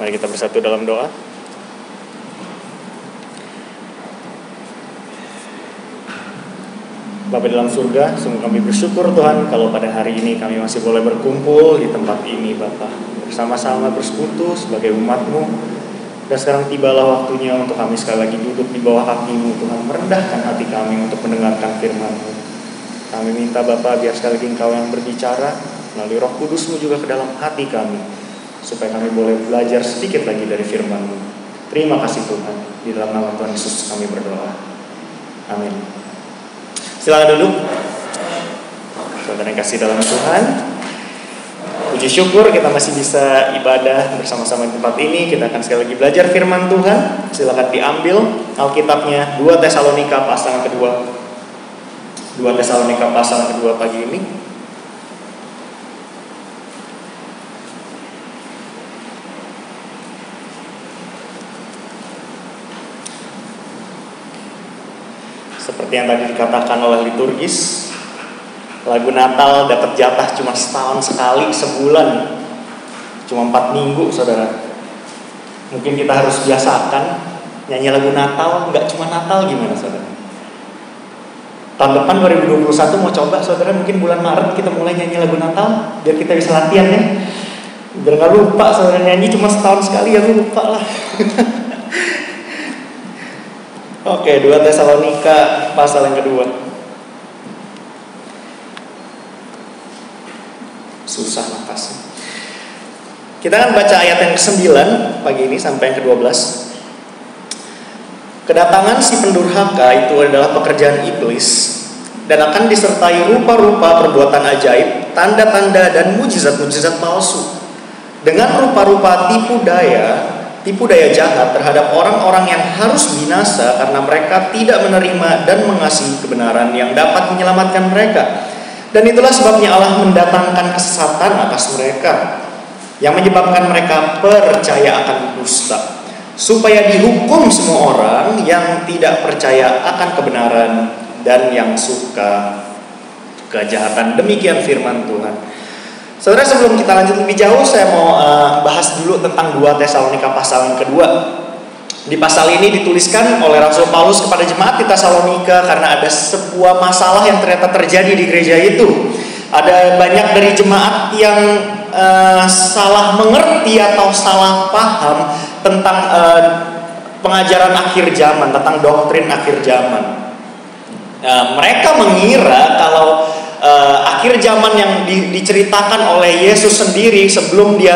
Mari kita bersatu dalam doa. Bapa dalam surga, sungguh kami bersyukur Tuhan kalau pada hari ini kami masih boleh berkumpul di tempat ini Bapa, bersama-sama bersekutu sebagai umat-Mu. Dan sekarang tibalah waktunya untuk kami sekali lagi duduk di bawah kaki-Mu Tuhan, merendahkan hati kami untuk mendengarkan firman-Mu. Kami minta Bapa biar sekali lagi Engkau yang berbicara melalui Roh Kudus-Mu juga ke dalam hati kami, supaya kami boleh belajar sedikit lagi dari firman-Mu. Terima kasih Tuhan, di dalam nama Tuhan Yesus kami berdoa. Amin. Silakan duduk. Saudara yang kasih dalam Tuhan, puji syukur kita masih bisa ibadah bersama-sama di tempat ini. Kita akan sekali lagi belajar firman Tuhan. Silakan diambil Alkitabnya 2 Tesalonika pasal kedua. 2 Tesalonika pasal kedua pagi ini. Seperti yang tadi dikatakan oleh liturgis, lagu Natal dapat jatah cuma setahun sekali, sebulan, cuma 4 minggu saudara. Mungkin kita harus biasakan nyanyi lagu Natal, nggak cuma Natal, gimana saudara? Tahun depan 2021 mau coba saudara, mungkin bulan Maret kita mulai nyanyi lagu Natal, biar kita bisa latihan ya. Biar nggak lupa saudara, nyanyi cuma setahun sekali ya lupa lah. Oke, 2 Tesalonika pasal yang kedua. Susah nafasnya. Kita akan baca ayat yang ke-9 pagi ini sampai yang ke-12. Kedatangan si pendurhaka itu adalah pekerjaan iblis, dan akan disertai rupa-rupa perbuatan ajaib, tanda-tanda dan mujizat-mujizat palsu, dengan rupa-rupa tipu daya jahat terhadap orang-orang yang harus binasa karena mereka tidak menerima dan mengasihi kebenaran yang dapat menyelamatkan mereka. Dan itulah sebabnya Allah mendatangkan kesesatan atas mereka, yang menyebabkan mereka percaya akan dusta, supaya dihukum semua orang yang tidak percaya akan kebenaran dan yang suka kejahatan. Demikian firman Tuhan. Saudara, sebelum kita lanjut lebih jauh, saya mau bahas dulu tentang 2 Tesalonika pasal yang kedua. Di pasal ini dituliskan oleh Rasul Paulus kepada jemaat di Tesalonika karena ada sebuah masalah yang ternyata terjadi di gereja itu. Ada banyak dari jemaat yang salah mengerti atau salah paham tentang pengajaran akhir zaman, tentang doktrin akhir zaman. Mereka mengira kalau akhir zaman yang diceritakan oleh Yesus sendiri sebelum dia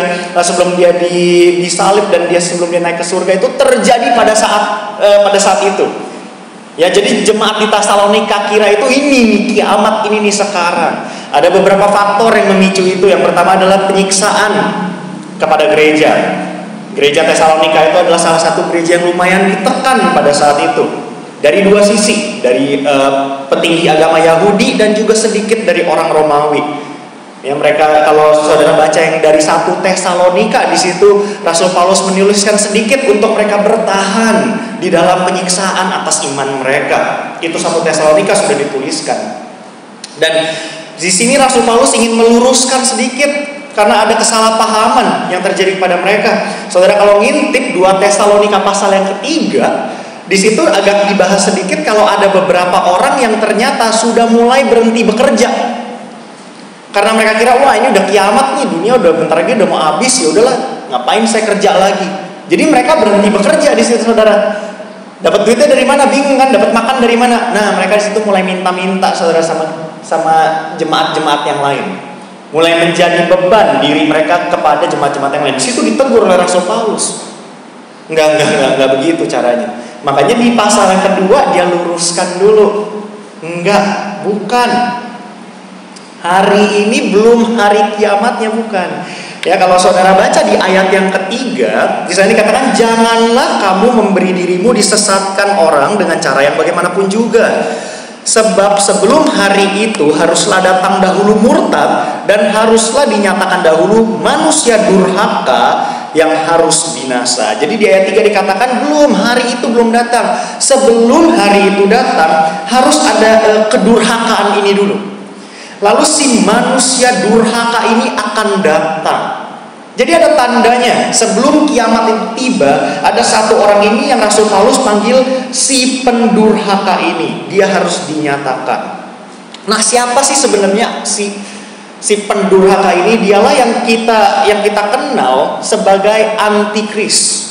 disalib dan sebelum dia naik ke surga itu terjadi pada saat itu. Ya, jadi jemaat di Tesalonika kira itu ini nih kiamat ini nih sekarang. Ada beberapa faktor yang memicu itu. Yang pertama adalah penyiksaan kepada gereja. Gereja Tesalonika itu adalah salah satu gereja yang lumayan ditekan pada saat itu. Dari dua sisi, dari petinggi agama Yahudi dan juga sedikit dari orang Romawi. Ya, mereka, kalau saudara baca yang dari 1 Tesalonika, di situ Rasul Paulus menuliskan sedikit untuk mereka bertahan di dalam penyiksaan atas iman mereka. Itu 1 Tesalonika sudah dituliskan. Dan di sini Rasul Paulus ingin meluruskan sedikit karena ada kesalahpahaman yang terjadi pada mereka. Saudara, kalau ngintip 2 Tesalonika pasal yang ketiga, di situ agak dibahas sedikit kalau ada beberapa orang yang ternyata sudah mulai berhenti bekerja. Karena mereka kira, wah ini udah kiamat nih, dunia udah bentar lagi udah mau habis, ya udahlah, ngapain saya kerja lagi. Jadi mereka berhenti bekerja di situ, saudara. Dapat duitnya dari mana? Bingung kan, dapat makan dari mana? Nah, mereka di situ mulai minta-minta, saudara, sama jemaat-jemaat yang lain. Mulai menjadi beban diri mereka kepada jemaat-jemaat yang lain. Di situ ditegur oleh Rasul Paulus. Enggak begitu caranya. Makanya di pasal yang kedua dia luruskan dulu. Bukan. Hari ini belum hari kiamatnya, bukan. Ya, kalau saudara baca di ayat yang ketiga, di sana dikatakan janganlah kamu memberi dirimu disesatkan orang dengan cara yang bagaimanapun juga. Sebab sebelum hari itu haruslah datang dahulu murtad dan haruslah dinyatakan dahulu manusia durhaka yang harus binasa. Jadi di ayat 3 dikatakan hari itu belum datang. Sebelum hari itu datang harus ada kedurhakaan ini dulu. Lalu si manusia durhaka ini akan datang. Jadi ada tandanya, sebelum kiamat itu tiba, ada satu orang ini yang Rasul Paulus panggil si pendurhaka ini. Dia harus dinyatakan. Nah, siapa sih sebenarnya si pendurhaka ini? Dialah yang kita kenal sebagai antikris.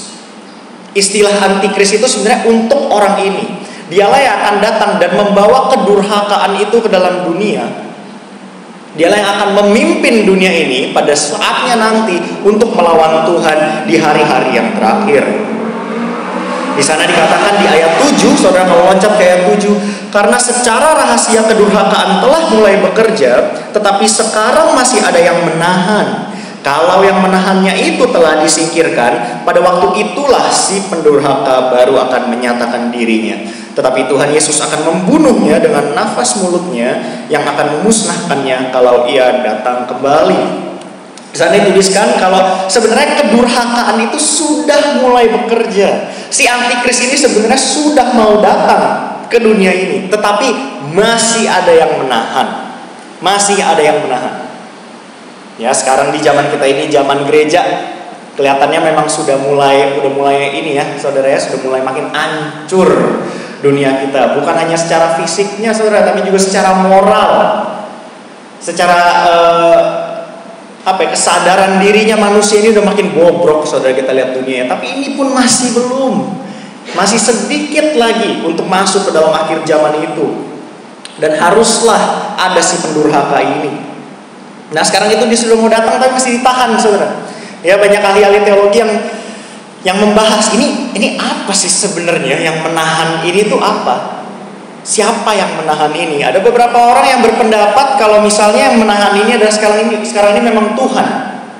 Istilah antikris itu sebenarnya untuk orang ini. Dialah yang akan datang dan membawa kedurhakaan itu ke dalam dunia. Dialah yang akan memimpin dunia ini pada saatnya nanti untuk melawan Tuhan di hari-hari yang terakhir. Di sana dikatakan di ayat 7, saudara kalau loncat ke ayat 7, karena secara rahasia kedurhakaan telah mulai bekerja, tetapi sekarang masih ada yang menahan. Kalau yang menahannya itu telah disingkirkan, pada waktu itulah si pendurhaka baru akan menyatakan dirinya. Tetapi Tuhan Yesus akan membunuhnya dengan nafas mulutnya yang akan memusnahkannya kalau ia datang kembali. Di sana dituliskan kalau sebenarnya kedurhakaan itu sudah mulai bekerja. Si antikris ini sebenarnya sudah mau datang ke dunia ini, tetapi masih ada yang menahan. Masih ada yang menahan. Ya, sekarang di zaman kita ini, zaman gereja, kelihatannya memang sudah mulai ini ya, saudara ya, sudah mulai makin hancur dunia kita. Bukan hanya secara fisiknya, saudara, tapi juga secara moral, secara kesadaran dirinya manusia ini udah makin bobrok, saudara. Kita lihat dunia, tapi ini pun masih belum, masih sedikit lagi untuk masuk ke dalam akhir zaman itu. Dan haruslah ada si pendurhaka ini. Nah, sekarang itu dia sudah mau datang tapi masih ditahan, saudara. Ya, banyak ahli-ahli teologi yang membahas ini apa sih sebenarnya yang menahan ini tuh apa? Siapa yang menahan ini? Ada beberapa orang yang berpendapat kalau misalnya yang menahan ini adalah sekarang ini memang Tuhan,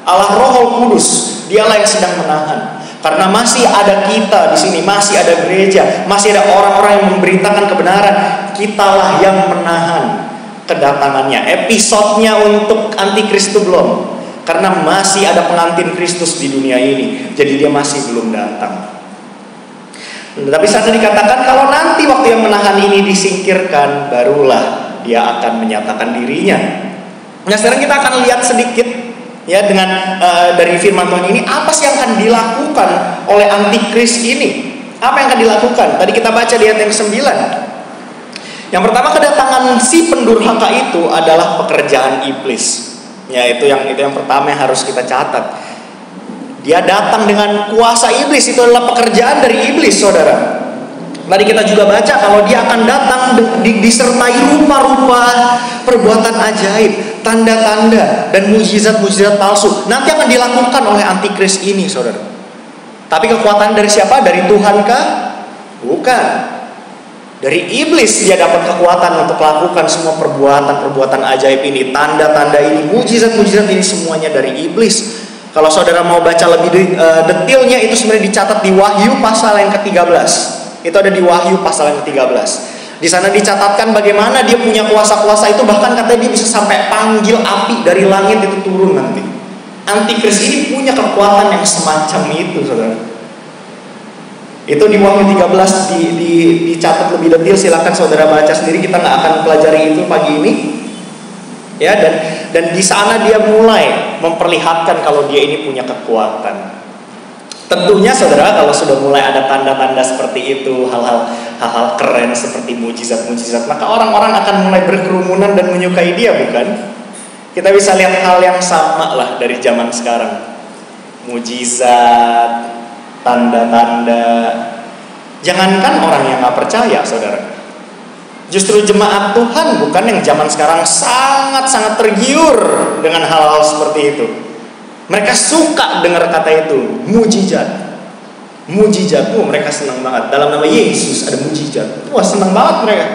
Allah Roh Kudus. Dialah yang sedang menahan. Karena masih ada kita di sini, masih ada gereja, masih ada orang-orang yang memberitakan kebenaran. Kitalah yang menahan kedatangannya. Episodenya untuk antikris itu belum, karena masih ada pengantin Kristus di dunia ini. Jadi dia masih belum datang. Tapi saat dikatakan kalau nanti waktu yang menahan ini disingkirkan, barulah dia akan menyatakan dirinya. Nah, sekarang kita akan lihat sedikit ya dengan dari firman Tuhan ini, apa sih yang akan dilakukan oleh antikris ini? Apa yang akan dilakukan? Tadi kita baca di ayat yang 9. Yang pertama, kedatangan si pendurhaka itu adalah pekerjaan iblis. Ya, itu yang pertama yang harus kita catat. Dia datang dengan kuasa iblis, itu adalah pekerjaan dari iblis, saudara. Tadi kita juga baca kalau dia akan datang disertai rupa-rupa perbuatan ajaib, tanda-tanda dan mujizat-mujizat palsu. Nanti akan dilakukan oleh antikris ini, saudara. Tapi kekuatan dari siapa? Dari Tuhan kah? Bukan. Dari iblis dia dapat kekuatan untuk melakukan semua perbuatan ajaib ini, tanda-tanda ini, mujizat-mujizat ini, semuanya dari iblis. Kalau saudara mau baca lebih detailnya, itu sebenarnya dicatat di Wahyu pasal yang ke-13. Itu ada di Wahyu pasal yang ke-13. Di sana dicatatkan bagaimana dia punya kuasa-kuasa itu, bahkan katanya dia bisa sampai panggil api dari langit itu turun nanti. Antikris ini punya kekuatan yang semacam itu, saudara. Itu di Wahyu 13 dicatat lebih detail. Silakan saudara baca sendiri, kita nggak akan pelajari itu pagi ini. Ya, dan di sana dia mulai memperlihatkan kalau dia ini punya kekuatan. Tentunya saudara, kalau sudah mulai ada tanda-tanda seperti itu, hal-hal keren seperti mujizat-mujizat, maka orang-orang akan mulai berkerumunan dan menyukai dia, bukan? Kita bisa lihat hal yang sama lah dari zaman sekarang. Mujizat, tanda-tanda. Jangankan orang yang gak percaya, saudara, justru jemaat Tuhan bukan yang zaman sekarang sangat-sangat tergiur dengan hal-hal seperti itu. Mereka suka dengar kata itu, mujizat. Mujizat, mereka senang banget. Dalam nama Yesus ada mujizat. Wah, senang banget mereka.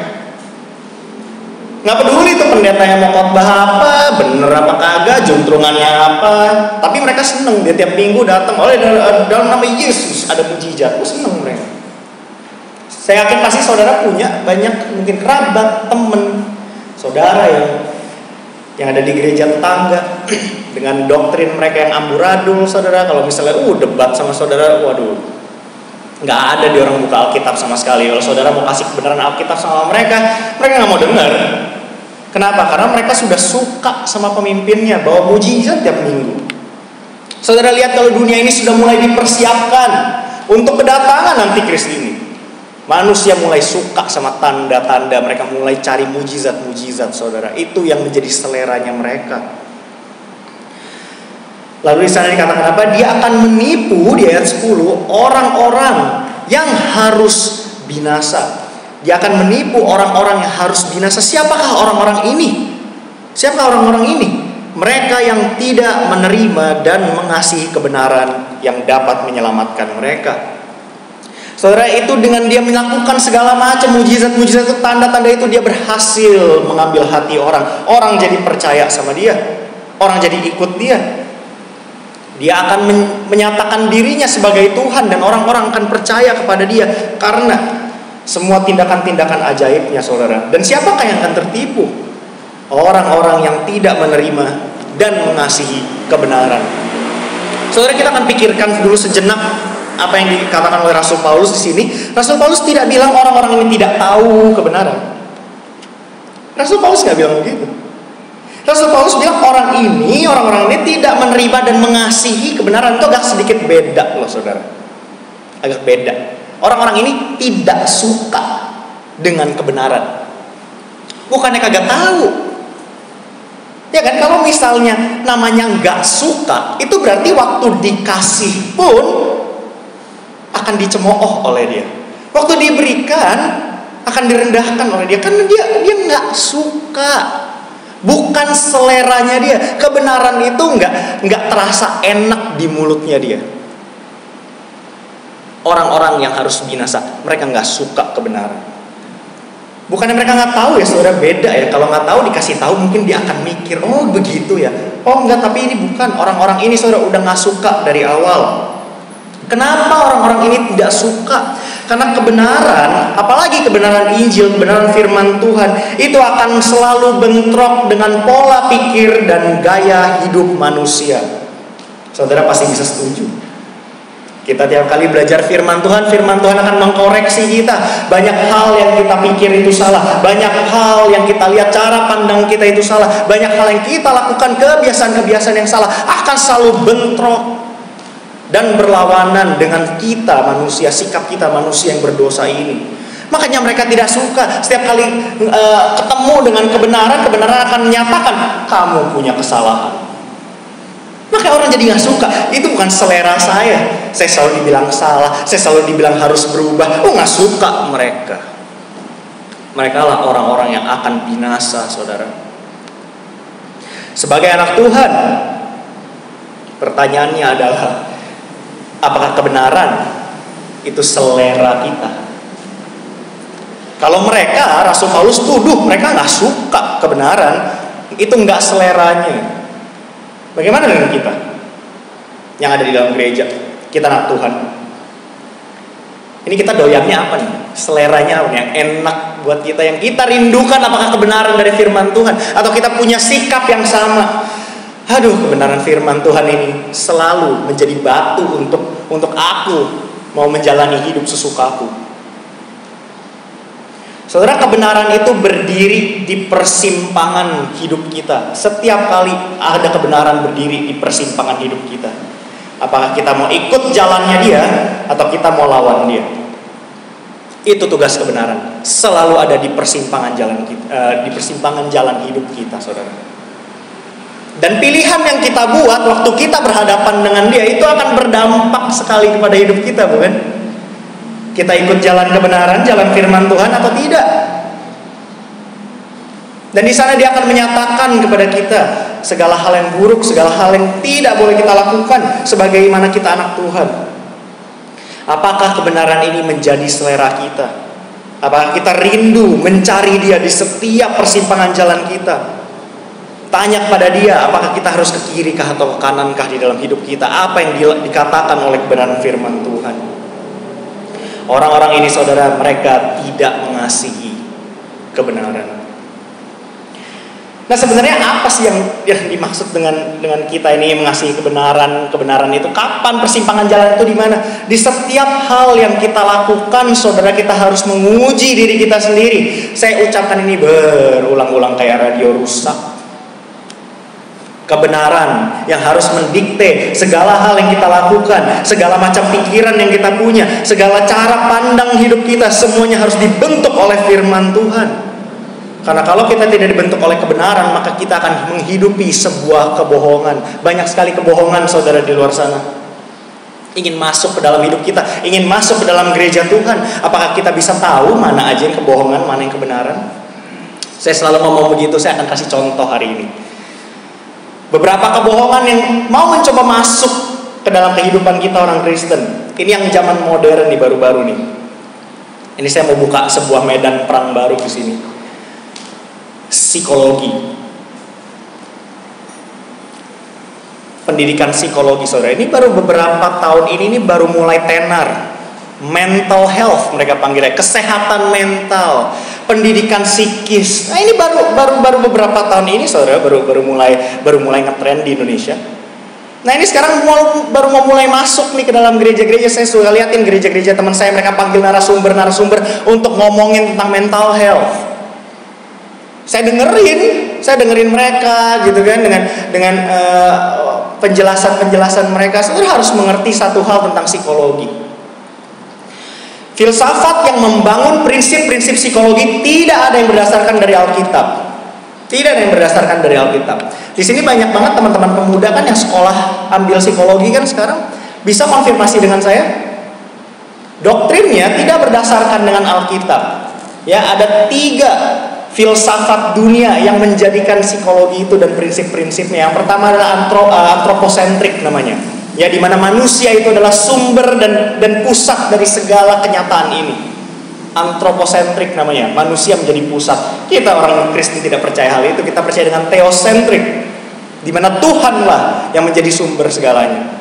Gak peduli tuh pendetanya mau khotbah apa, bener apa kagak, juntrungannya apa, tapi mereka senang. Dia tiap minggu datang, oleh dalam nama Yesus ada mujizat. Senang mereka. Saya yakin pasti saudara punya banyak mungkin kerabat, teman, saudara yang ada di gereja tetangga dengan doktrin mereka yang amburadul, saudara. Kalau misalnya debat sama saudara, waduh, nggak ada di orang buka Alkitab sama sekali. Kalau saudara mau kasih kebenaran Alkitab sama mereka nggak mau dengar. Kenapa? Karena mereka sudah suka sama pemimpinnya, bawa mujizat tiap minggu. Saudara lihat kalau dunia ini sudah mulai dipersiapkan untuk kedatangan antikris ini. Manusia mulai suka sama tanda-tanda, mereka mulai cari mujizat-mujizat, saudara. Itu yang menjadi seleranya mereka. Lalu di sana dikatakan apa? Dia akan menipu di ayat 10 orang-orang yang harus binasa. Dia akan menipu orang-orang yang harus binasa. Siapakah orang-orang ini? Siapakah orang-orang ini? Mereka yang tidak menerima dan mengasihi kebenaran yang dapat menyelamatkan mereka. Saudara, itu dengan dia melakukan segala macam mujizat-mujizat itu, tanda-tanda itu, dia berhasil mengambil hati orang. Orang jadi percaya sama dia. Orang jadi ikut dia. Dia akan menyatakan dirinya sebagai Tuhan dan orang-orang akan percaya kepada dia karena semua tindakan-tindakan ajaibnya, saudara. Dan siapakah yang akan tertipu? Orang-orang yang tidak menerima dan mengasihi kebenaran. Saudara, kita akan pikirkan dulu sejenak apa yang dikatakan oleh Rasul Paulus di sini. Rasul Paulus tidak bilang orang-orang ini tidak tahu kebenaran. Rasul Paulus nggak bilang begitu. Rasul Paulus bilang orang-orang ini tidak menerima dan mengasihi kebenaran. Itu agak sedikit beda loh, saudara. Agak beda. Orang-orang ini tidak suka dengan kebenaran. Bukannya kagak tahu. Ya kan, kalau misalnya namanya nggak suka, itu berarti waktu dikasih pun akan dicemooh oleh dia. Waktu diberikan akan direndahkan oleh dia karena dia nggak suka. Bukan seleranya dia. Kebenaran itu nggak terasa enak di mulutnya dia. Orang-orang yang harus binasa, mereka nggak suka kebenaran. Bukannya mereka nggak tahu ya, saudara, beda ya. Kalau nggak tahu dikasih tahu, mungkin dia akan mikir, oh begitu ya. Oh enggak, tapi ini bukan. Orang-orang ini, saudara, udah nggak suka dari awal. Kenapa orang-orang ini tidak suka? Karena kebenaran, apalagi kebenaran Injil, kebenaran firman Tuhan, itu akan selalu bentrok dengan pola pikir dan gaya hidup manusia. Saudara pasti bisa setuju. Kita tiap kali belajar firman Tuhan akan mengkoreksi kita. Banyak hal yang kita pikir itu salah. Banyak hal yang kita lihat, cara pandang kita itu salah. Banyak hal yang kita lakukan, kebiasaan-kebiasaan yang salah, akan selalu bentrok dan berlawanan dengan kita manusia, sikap kita manusia yang berdosa ini. Makanya mereka tidak suka. Setiap kali ketemu dengan kebenaran akan menyatakan kamu punya kesalahan. Maka orang jadi gak suka. Itu bukan selera saya. Saya selalu dibilang salah, saya selalu dibilang harus berubah. Oh, gak suka mereka. Mereka lah orang-orang yang akan binasa, saudara. Sebagai anak Tuhan, pertanyaannya adalah, apakah kebenaran itu selera kita? Kalau mereka, Rasul Paulus tuduh mereka gak suka kebenaran, itu gak seleranya. Bagaimana dengan kita yang ada di dalam gereja? Kita anak Tuhan. Ini kita doyannya apa nih? Seleranya apa nih? Yang enak buat kita, yang kita rindukan, apakah kebenaran dari firman Tuhan? Atau kita punya sikap yang sama? Aduh, kebenaran firman Tuhan ini selalu menjadi batu untuk aku mau menjalani hidup sesukaku. Saudara, kebenaran itu berdiri di persimpangan hidup kita. Setiap kali ada kebenaran berdiri di persimpangan hidup kita. Apakah kita mau ikut jalannya dia atau kita mau lawan dia? Itu tugas kebenaran. Selalu ada di persimpangan jalan kita, di persimpangan jalan hidup kita, saudara. Dan pilihan yang kita buat waktu kita berhadapan dengan dia itu akan berdampak sekali kepada hidup kita, bukan? Kita ikut jalan kebenaran, jalan firman Tuhan atau tidak? Dan di sana dia akan menyatakan kepada kita segala hal yang buruk, segala hal yang tidak boleh kita lakukan sebagaimana kita anak Tuhan. Apakah kebenaran ini menjadi selera kita? Apakah kita rindu mencari dia di setiap persimpangan jalan kita? Tanya kepada dia, apakah kita harus ke kiri kah atau ke kanan kah di dalam hidup kita? Apa yang dikatakan oleh kebenaran firman Tuhan? Orang-orang ini, saudara, mereka tidak mengasihi kebenaran. Nah sebenarnya apa sih yang dimaksud dengan kita ini mengasihi kebenaran itu? Kapan persimpangan jalan itu di mana? Di setiap hal yang kita lakukan, saudara, kita harus menguji diri kita sendiri. Saya ucapkan ini berulang-ulang kayak radio rusak. Kebenaran yang harus mendikte segala hal yang kita lakukan, segala macam pikiran yang kita punya, segala cara pandang hidup kita, semuanya harus dibentuk oleh firman Tuhan. Karena kalau kita tidak dibentuk oleh kebenaran, maka kita akan menghidupi sebuah kebohongan. Banyak sekali kebohongan, saudara, di luar sana. Ingin masuk ke dalam hidup kita, ingin masuk ke dalam gereja Tuhan. Apakah kita bisa tahu mana aja yang kebohongan, mana yang kebenaran? Saya selalu ngomong begitu, saya akan kasih contoh hari ini. Beberapa kebohongan yang mau mencoba masuk ke dalam kehidupan kita orang Kristen. Ini yang zaman modern nih, baru-baru nih. Ini saya mau buka sebuah medan perang baru di sini. Psikologi. Pendidikan psikologi, saudara. Ini baru beberapa tahun ini baru mulai tenar. Mental health mereka panggilnya, kesehatan mental, pendidikan psikis. Nah ini baru beberapa tahun ini, saudara, baru mulai ngetrend di Indonesia. Nah ini sekarang baru mau mulai masuk nih ke dalam gereja-gereja. Saya suka liatin gereja-gereja teman saya, mereka panggil narasumber untuk ngomongin tentang mental health. Saya dengerin mereka gitu kan, dengan penjelasan mereka. Saudara harus mengerti satu hal tentang psikologi. Filsafat yang membangun prinsip-prinsip psikologi tidak ada yang berdasarkan dari Alkitab. Tidak ada yang berdasarkan dari Alkitab. Di sini banyak banget teman-teman pemuda kan yang sekolah ambil psikologi kan sekarang, bisa konfirmasi dengan saya. Doktrinnya tidak berdasarkan dengan Alkitab. Ya, ada 3 filsafat dunia yang menjadikan psikologi itu dan prinsip-prinsipnya. Yang pertama adalah antroposentrik namanya. Ya, di mana manusia itu adalah sumber dan pusat dari segala kenyataan ini. Antroposentrik namanya, manusia menjadi pusat. Kita orang Kristen tidak percaya hal itu, kita percaya dengan teosentrik, di mana Tuhanlah yang menjadi sumber segalanya.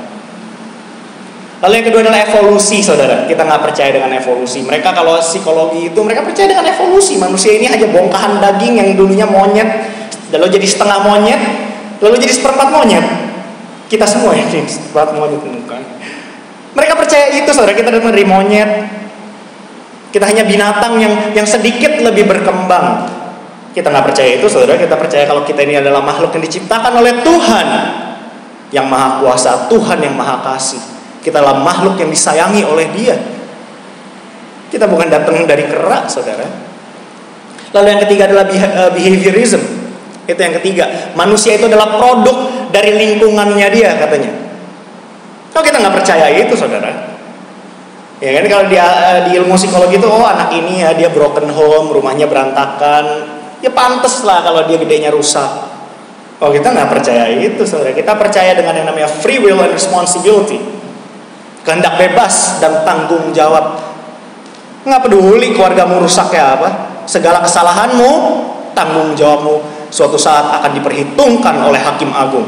Lalu yang kedua adalah evolusi, saudara. Kita nggak percaya dengan evolusi. Mereka kalau psikologi itu mereka percaya dengan evolusi. Manusia ini hanya bongkahan daging yang dulunya monyet, lalu jadi setengah monyet, lalu jadi seperempat monyet. Kita semua ya, seperempat monyet bukan. Mereka percaya itu, saudara. Kita datang dari monyet. Kita hanya binatang yang sedikit lebih berkembang. Kita nggak percaya itu, saudara. Kita percaya kalau kita ini adalah makhluk yang diciptakan oleh Tuhan yang Maha Kuasa, Tuhan yang Maha Kasih. Kita adalah makhluk yang disayangi oleh Dia. Kita bukan datang dari kera, saudara. Lalu yang ketiga adalah behaviorism. Itu yang ketiga. Manusia itu adalah produk dari lingkungannya dia, katanya. Kalau kita nggak percaya itu, saudara. Ya kan, kalau di ilmu psikologi itu, anak ini ya dia broken home, rumahnya berantakan. Ya pantes lah kalau dia gedenya rusak. Oh, kita nggak percaya itu, saudara. Kita percaya dengan yang namanya free will and responsibility. Kehendak bebas dan tanggung jawab. Nggak peduli keluargamu rusak kayak apa. Segala kesalahanmu, tanggung jawabmu suatu saat akan diperhitungkan oleh Hakim Agung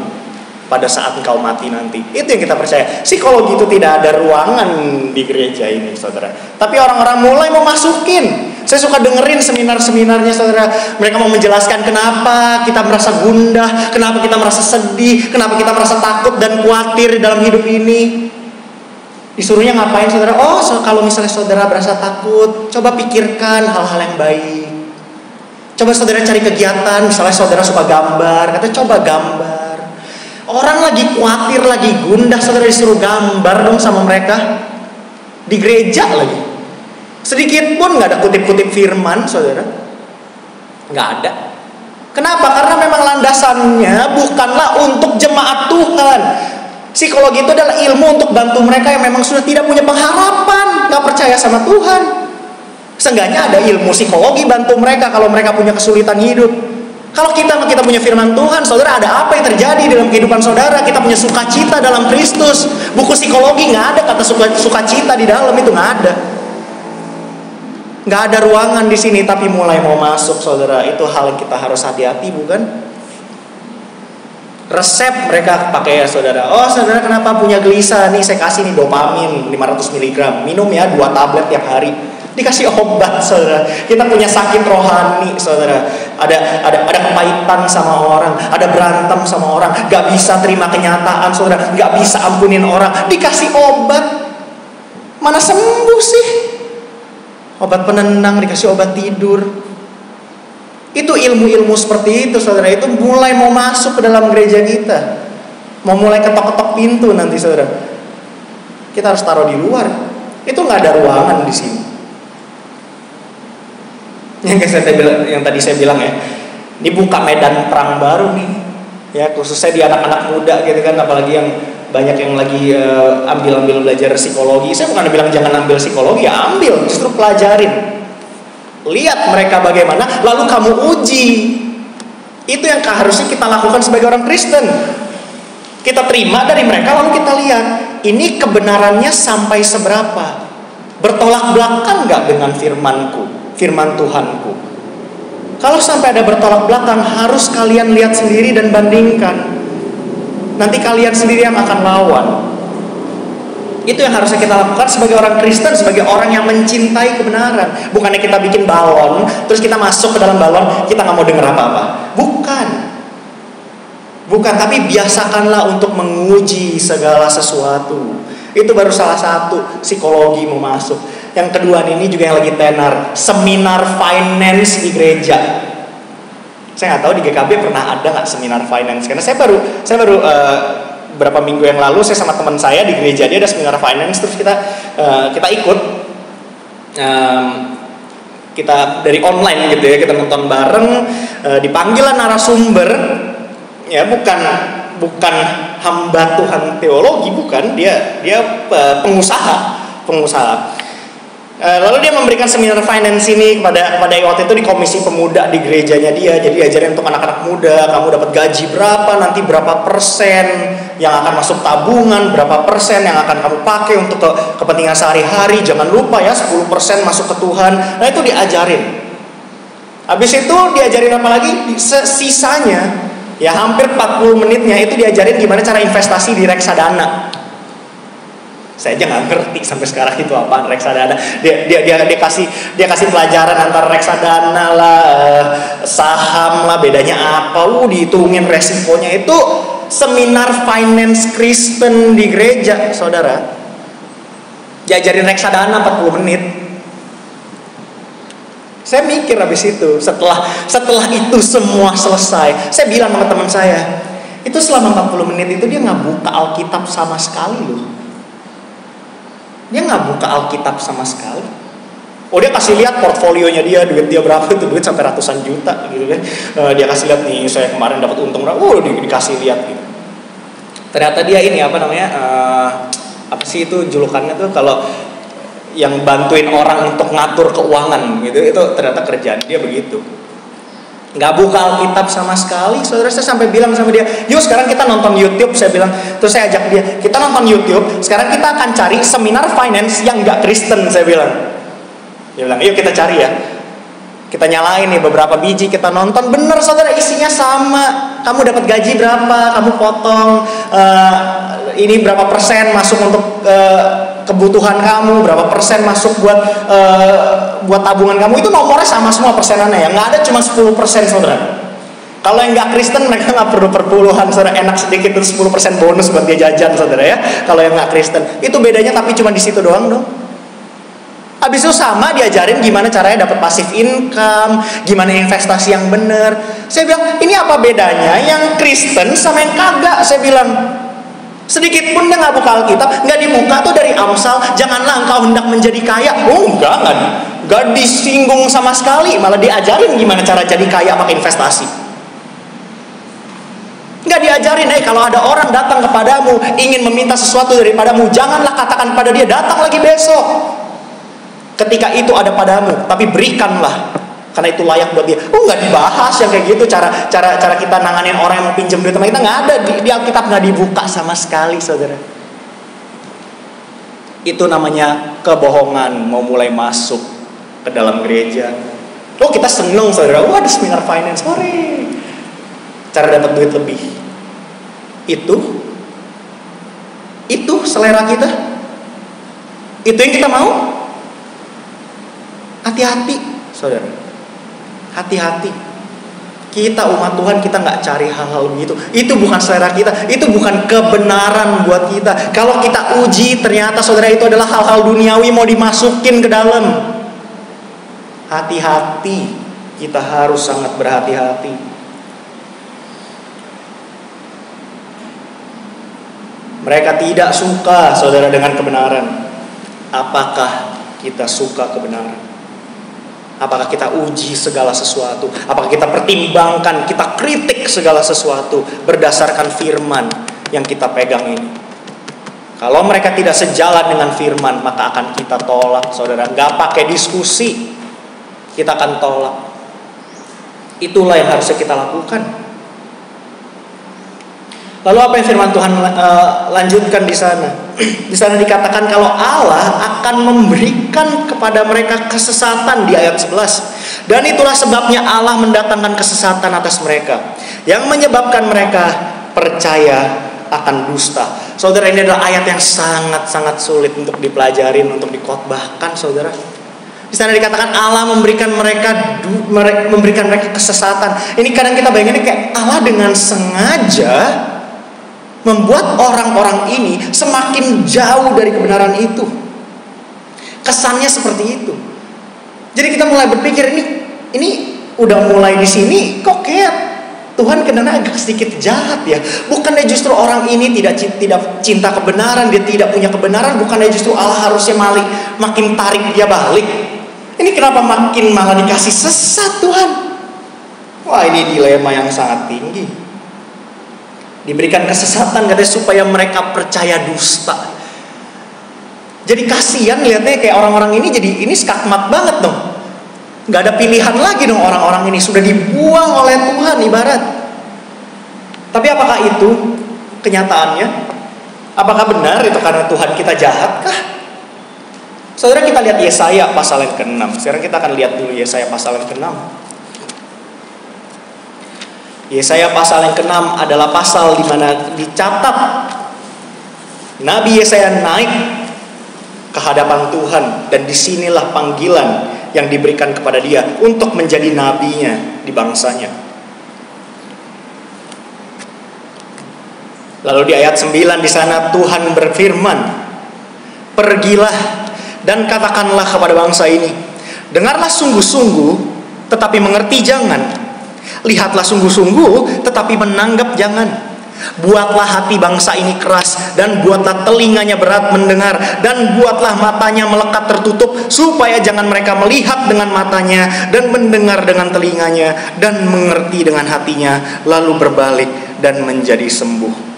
pada saat engkau mati nanti. Itu yang kita percaya. Psikologi itu tidak ada ruangan di gereja ini, saudara. Tapi orang-orang mulai mau masukin. Saya suka dengerin seminar-seminarnya, saudara. Mereka mau menjelaskan kenapa kita merasa gundah, kenapa kita merasa sedih, kenapa kita merasa takut dan khawatir dalam hidup ini. Disuruhnya ngapain, saudara? Kalau misalnya saudara merasa takut, coba pikirkan hal-hal yang baik. Coba saudara cari kegiatan, misalnya saudara suka gambar, kata coba gambar. Orang lagi khawatir, lagi gundah, saudara disuruh gambar dong sama mereka. Di gereja lagi. Sedikit pun gak ada kutip-kutip firman, saudara. Gak ada. Kenapa? Karena memang landasannya bukanlah untuk jemaat Tuhan. Psikologi itu adalah ilmu untuk bantu mereka yang memang sudah tidak punya pengharapan, gak percaya sama Tuhan. Seenggaknya ada ilmu psikologi bantu mereka kalau mereka punya kesulitan hidup. Kalau kita punya firman Tuhan, saudara, ada apa yang terjadi dalam kehidupan saudara? Kita punya sukacita dalam Kristus. Buku psikologi nggak ada kata sukacita di dalam, itu nggak ada. Nggak ada ruangan di sini, tapi mulai mau masuk, saudara. Itu hal yang kita harus hati-hati, bukan? Resep mereka pakai ya, saudara. Saudara kenapa punya gelisah? Nih saya kasih nih dopamin 500 mg. Minum ya 2 tablet tiap hari. Dikasih obat, saudara. Kita punya sakit rohani, saudara. Ada kepahitan sama orang, ada berantem sama orang, gak bisa terima kenyataan, saudara, gak bisa ampunin orang. Dikasih obat, mana sembuh sih? Obat penenang, dikasih obat tidur. Itu ilmu-ilmu seperti itu, saudara. Itu mulai mau masuk ke dalam gereja kita, mau mulai ketok-ketok pintu nanti, saudara. Kita harus taruh di luar. Itu gak ada ruangan di sini. Yang tadi saya bilang ya, ini buka medan perang baru nih, ya khususnya di anak-anak muda gitu kan, apalagi yang banyak yang lagi ambil belajar psikologi. Saya bukan bilang jangan ambil psikologi, ya ambil, justru pelajarin, lihat mereka bagaimana, lalu kamu uji. Itu yang harusnya kita lakukan sebagai orang Kristen. Kita terima dari mereka, lalu kita lihat ini kebenarannya sampai seberapa, bertolak belakang nggak dengan firman Tuhanku. Kalau sampai ada bertolak belakang, harus kalian lihat sendiri dan bandingkan. Nanti kalian sendiri yang akan lawan. Itu yang harusnya kita lakukan sebagai orang Kristen, sebagai orang yang mencintai kebenaran. Bukannya kita bikin balon, terus kita masuk ke dalam balon, kita gak mau dengar apa-apa. Bukan, tapi biasakanlah untuk menguji segala sesuatu. Itu baru salah satu psikologi mau masuk. Yang kedua ini juga yang lagi tenar, seminar finance di gereja. Saya nggak tahu di GKB pernah ada nggak seminar finance, karena saya baru beberapa minggu yang lalu saya sama teman saya di gereja, dia ada seminar finance, terus kita ikut, kita dari online gitu ya, kita nonton bareng, dipanggil narasumber, ya bukan hamba Tuhan teologi, bukan, dia pengusaha. Lalu dia memberikan seminar finance ini kepada waktu itu di komisi pemuda di gerejanya dia. Jadi diajarin untuk anak-anak muda, kamu dapat gaji berapa, nanti berapa persen yang akan masuk tabungan, berapa persen yang akan kamu pakai untuk kepentingan sehari-hari. Jangan lupa ya, 10% masuk ke Tuhan. Nah itu diajarin. Habis itu diajarin apa lagi? Sisanya ya hampir 40 menitnya itu diajarin gimana cara investasi di reksadana. Saya aja nggak ngerti sampai sekarang itu apaan reksadana. Dia kasih pelajaran antara reksadana lah, saham lah, bedanya apa. Dihitungin resikonya. Itu seminar finance Kristen di gereja, saudara. Diajarin reksadana 40 menit. Saya mikir habis itu, setelah itu semua selesai, saya bilang sama teman saya, itu selama 40 menit itu dia nggak buka Alkitab sama sekali loh. Dia nggak buka Alkitab sama sekali. Dia kasih lihat portfolionya dia, duit dia berapa, itu duit sampai ratusan juta gitu kan. Dia kasih lihat nih, saya kemarin dapat untung berapa, dikasih lihat gitu. Ternyata dia ini apa apa sih itu julukannya tuh, kalau yang bantuin orang untuk ngatur keuangan gitu, itu ternyata kerjaan dia begitu. Nggak buka Alkitab sama sekali, saudara. Saya sampai bilang sama dia, yuk sekarang kita nonton YouTube, saya bilang. Terus saya ajak dia, kita nonton YouTube, sekarang kita akan cari seminar finance yang nggak Kristen, saya bilang. Dia bilang, yuk kita cari ya. Kita nyalain nih beberapa biji, kita nonton, bener saudara, isinya sama. Kamu dapat gaji berapa, kamu potong ini berapa persen masuk untuk kebutuhan kamu, berapa persen masuk buat tabungan kamu. Itu nomornya sama semua persenannya ya, nggak ada cuma 10% saudara. Kalau yang nggak Kristen mereka nggak perlu perpuluhan, saudara, enak sedikit itu 10% bonus buat dia jajan, saudara ya. Kalau yang nggak Kristen itu bedanya, tapi cuma di situ doang dong. Habis itu sama diajarin gimana caranya dapat passive income, gimana investasi yang benar. Saya bilang, ini apa bedanya yang Kristen sama yang kagak? Saya bilang, sedikit pun dia nggak buka Alkitab, nggak dibuka tuh dari Amsal, janganlah engkau hendak menjadi kaya. Nggak disinggung sama sekali, malah diajarin gimana cara jadi kaya pakai investasi. Nggak diajarin, kalau ada orang datang kepadamu ingin meminta sesuatu daripadamu, janganlah katakan pada dia datang lagi besok. Ketika itu ada padamu, tapi berikanlah, karena itu layak buat dia. Nggak dibahas yang kayak gitu, cara kita nanganin orang yang mau pinjam duit sama kita, nggak ada di Alkitab, nggak dibuka sama sekali, saudara. Itu namanya kebohongan mau mulai masuk ke dalam gereja. Kita seneng, saudara, ada seminar finance, cara dapat duit lebih. Itu selera kita. Itu yang kita mau. Hati-hati, saudara. Hati-hati. Kita umat Tuhan, kita nggak cari hal-hal begitu. Itu bukan selera kita, itu bukan kebenaran buat kita. Kalau kita uji ternyata saudara itu adalah hal-hal duniawi mau dimasukin ke dalam. Hati-hati, kita harus sangat berhati-hati. Mereka tidak suka saudara dengan kebenaran. Apakah kita suka kebenaran? Apakah kita uji segala sesuatu? Apakah kita pertimbangkan, kita kritik segala sesuatu berdasarkan firman yang kita pegang ini? Kalau mereka tidak sejalan dengan firman, maka akan kita tolak, saudara. Gak pakai diskusi, kita akan tolak. Itulah yang harusnya kita lakukan. Lalu apa yang firman Tuhan lanjutkan di sana? Di sana dikatakan kalau Allah akan memberikan kepada mereka kesesatan di ayat 11. Dan itulah sebabnya Allah mendatangkan kesesatan atas mereka, yang menyebabkan mereka percaya akan dusta. Saudara, ini adalah ayat yang sangat-sangat sulit untuk dipelajarin, untuk dikhotbahkan, saudara. Di sana dikatakan Allah memberikan mereka kesesatan. Ini kadang kita bayanginnya kayak Allah dengan sengaja membuat orang-orang ini semakin jauh dari kebenaran itu. Kesannya seperti itu. Jadi kita mulai berpikir ini udah mulai di sini kok kayak Tuhan kadang-kadang agak sedikit jahat ya. Bukannya justru orang ini tidak cinta kebenaran, dia tidak punya kebenaran, bukannya justru Allah harusnya makin tarik dia balik. Ini kenapa makin malah dikasih sesat Tuhan? Wah, ini dilema yang sangat tinggi. Diberikan kesesatan katanya supaya mereka percaya dusta. Jadi kasihan lihatnya kayak orang-orang ini jadi ini skakmat banget dong. Gak ada pilihan lagi dong orang-orang ini, sudah dibuang oleh Tuhan ibarat. Tapi apakah itu kenyataannya? Apakah benar itu karena Tuhan kita jahat kah? Saudara, kita lihat Yesaya pasal yang ke-6. Sekarang kita akan lihat dulu Yesaya pasal yang ke-6. Yesaya pasal yang ke-6 adalah pasal di mana dicatat Nabi Yesaya naik ke hadapan Tuhan, dan disinilah panggilan yang diberikan kepada dia untuk menjadi nabinya di bangsanya. Lalu di ayat 9 di sana Tuhan berfirman, "Pergilah dan katakanlah kepada bangsa ini, dengarlah sungguh-sungguh tetapi mengerti jangan. Lihatlah sungguh-sungguh tetapi menanggap jangan. Buatlah hati bangsa ini keras, dan buatlah telinganya berat mendengar, dan buatlah matanya melekat tertutup, supaya jangan mereka melihat dengan matanya, dan mendengar dengan telinganya, dan mengerti dengan hatinya, lalu berbalik dan menjadi sembuh."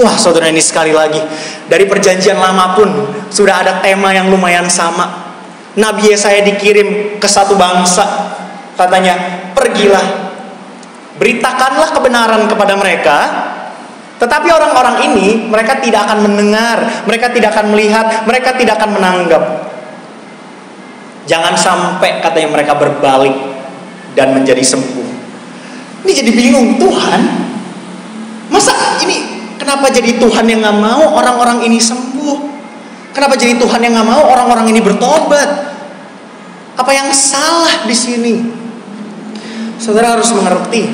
Wah, saudara, ini sekali lagi dari perjanjian lama pun sudah ada tema yang lumayan sama. Nabi Yesaya dikirim ke satu bangsa, katanya, "Pergilah, beritakanlah kebenaran kepada mereka." Tetapi orang-orang ini, mereka tidak akan mendengar, mereka tidak akan melihat, mereka tidak akan menanggap. Jangan sampai katanya mereka berbalik dan menjadi sembuh. Ini jadi bingung, Tuhan, masa ini kenapa jadi Tuhan yang gak mau orang-orang ini sembuh? Kenapa jadi Tuhan yang gak mau orang-orang ini bertobat? Apa yang salah di sini? Saudara harus mengerti,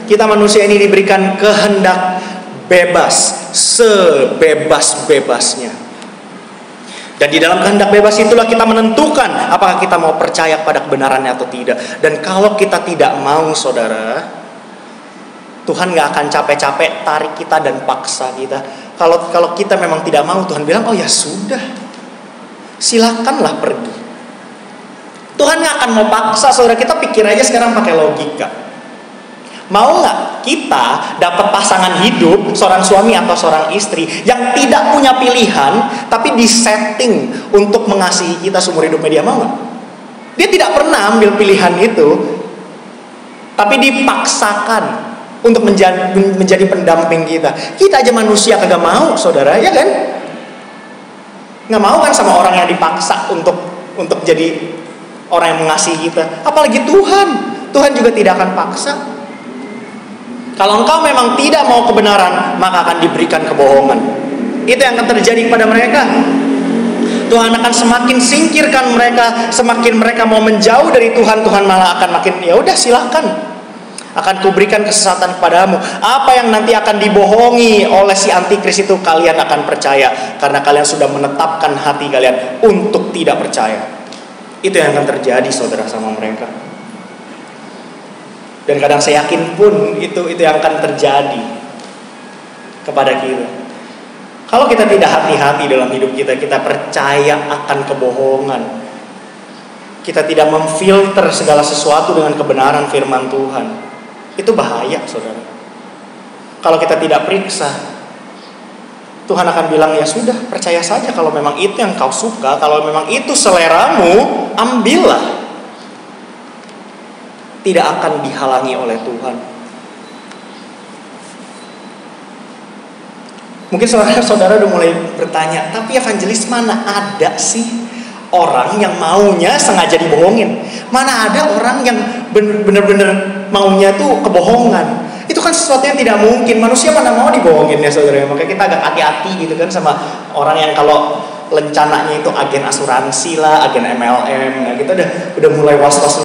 kita manusia ini diberikan kehendak bebas, sebebas-bebasnya. Dan di dalam kehendak bebas itulah kita menentukan apakah kita mau percaya pada kebenarannya atau tidak. Dan kalau kita tidak mau, saudara, Tuhan gak akan capek-capek tarik kita dan paksa kita. Kalau kita memang tidak mau, Tuhan bilang, "Oh ya sudah, silakanlah pergi." Tuhan gak akan mau paksa, saudara. Kita pikir aja sekarang pakai logika. Mau gak kita dapat pasangan hidup, seorang suami atau seorang istri yang tidak punya pilihan, tapi disetting untuk mengasihi kita seumur hidupnya? Dia mau gak? Dia tidak pernah ambil pilihan itu, tapi dipaksakan untuk menjadi pendamping kita. Kita aja manusia kagak mau, saudara, ya kan? Gak mau kan sama orang yang dipaksa untuk jadi orang yang mengasihi kita. Apalagi Tuhan. Tuhan juga tidak akan paksa. Kalau engkau memang tidak mau kebenaran, maka akan diberikan kebohongan. Itu yang akan terjadi kepada mereka. Tuhan akan semakin singkirkan mereka. Semakin mereka mau menjauh dari Tuhan, Tuhan malah akan makin, ya udah silakan, akan kuberikan kesesatan kepadamu. Apa yang nanti akan dibohongi oleh si antikris itu, kalian akan percaya, karena kalian sudah menetapkan hati kalian untuk tidak percaya. Itu yang akan terjadi, saudara, sama mereka. Dan kadang saya yakin pun itu yang akan terjadi kepada kita. Kalau kita tidak hati-hati dalam hidup kita, kita percaya akan kebohongan, kita tidak memfilter segala sesuatu dengan kebenaran firman Tuhan, itu bahaya, saudara. Kalau kita tidak periksa, Tuhan akan bilang, ya sudah, percaya saja kalau memang itu yang kau suka, kalau memang itu seleramu, ambillah. Tidak akan dihalangi oleh Tuhan. Mungkin saudara udah mulai bertanya, tapi evangelis, mana ada sih orang yang maunya sengaja dibohongin? Mana ada orang yang benar-benar maunya tuh kebohongan? Itu kan sesuatu yang tidak mungkin. Manusia mana mau dibohongin ya, saudara? Makanya kita agak hati-hati gitu kan sama orang yang kalau rencananya itu agen asuransi lah, agen MLM, nah kita udah mulai was-was.